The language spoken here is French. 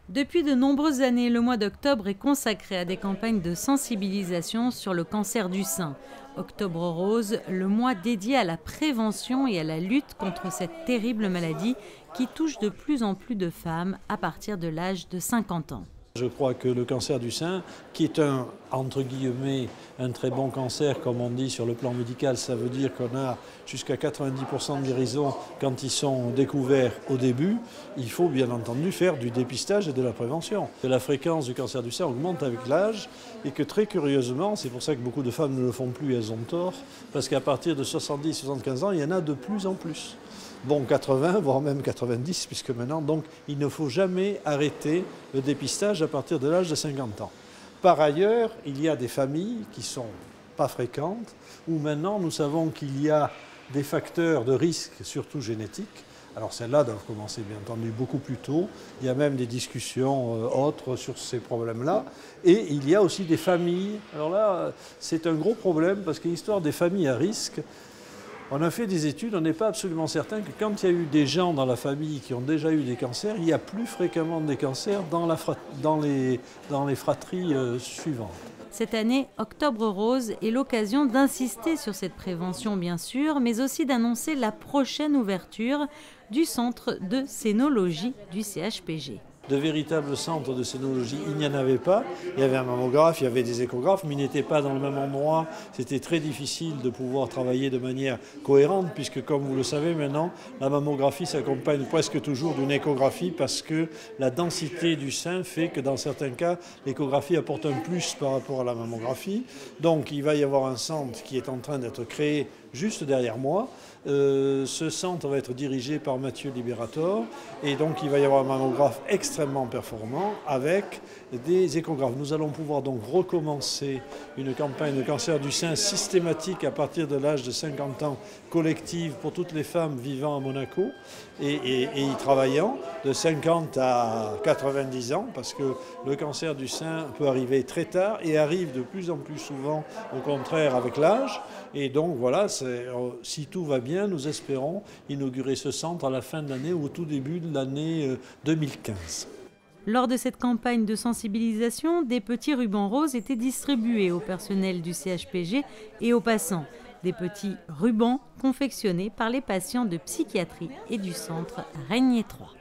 Depuis de nombreuses années, le mois d'octobre est consacré à des campagnes de sensibilisation sur le cancer du sein. Octobre Rose, le mois dédié à la prévention et à la lutte contre cette terrible maladie qui touche de plus en plus de femmes à partir de l'âge de 50 ans. Je crois que le cancer du sein, qui est entre guillemets, un très bon cancer, comme on dit sur le plan médical, ça veut dire qu'on a jusqu'à 90% de guérison quand ils sont découverts au début. Il faut bien entendu faire du dépistage et de la prévention. La fréquence du cancer du sein augmente avec l'âge et que très curieusement, c'est pour ça que beaucoup de femmes ne le font plus et elles ont tort, parce qu'à partir de 70-75 ans, il y en a de plus en plus. Bon, 80, voire même 90, puisque maintenant, donc, il ne faut jamais arrêter le dépistage à partir de l'âge de 50 ans. Par ailleurs, il y a des familles qui ne sont pas fréquentes, où maintenant nous savons qu'il y a des facteurs de risque, surtout génétiques. Alors celles-là doivent commencer bien entendu beaucoup plus tôt. Il y a même des discussions autres sur ces problèmes-là. Et il y a aussi des familles. Alors là, c'est un gros problème parce que l'histoire des familles à risque, on a fait des études, on n'est pas absolument certain que quand il y a eu des gens dans la famille qui ont déjà eu des cancers, il y a plus fréquemment des cancers dans les fratries suivantes. Cette année, Octobre Rose est l'occasion d'insister sur cette prévention bien sûr, mais aussi d'annoncer la prochaine ouverture du centre de sénologie du CHPG. De véritables centres de sénologie, il n'y en avait pas. Il y avait un mammographe, il y avait des échographes, mais ils n'étaient pas dans le même endroit. C'était très difficile de pouvoir travailler de manière cohérente, puisque comme vous le savez maintenant, la mammographie s'accompagne presque toujours d'une échographie, parce que la densité du sein fait que dans certains cas, l'échographie apporte un plus par rapport à la mammographie. Donc il va y avoir un centre qui est en train d'être créé juste derrière moi. Ce centre va être dirigé par Mathieu Liberator et donc il va y avoir un mammographe extrêmement performant avec des échographes. Nous allons pouvoir donc recommencer une campagne de cancer du sein systématique à partir de l'âge de 50 ans, collective pour toutes les femmes vivant à Monaco et y travaillant de 50 à 90 ans parce que le cancer du sein peut arriver très tard et arrive de plus en plus souvent au contraire avec l'âge. Et donc voilà, si tout va bien, nous espérons inaugurer ce centre à la fin de l'année ou au tout début de l'année 2015. Lors de cette campagne de sensibilisation, des petits rubans roses étaient distribués au personnel du CHPG et aux passants. Des petits rubans confectionnés par les patients de psychiatrie et du centre Régnier 3.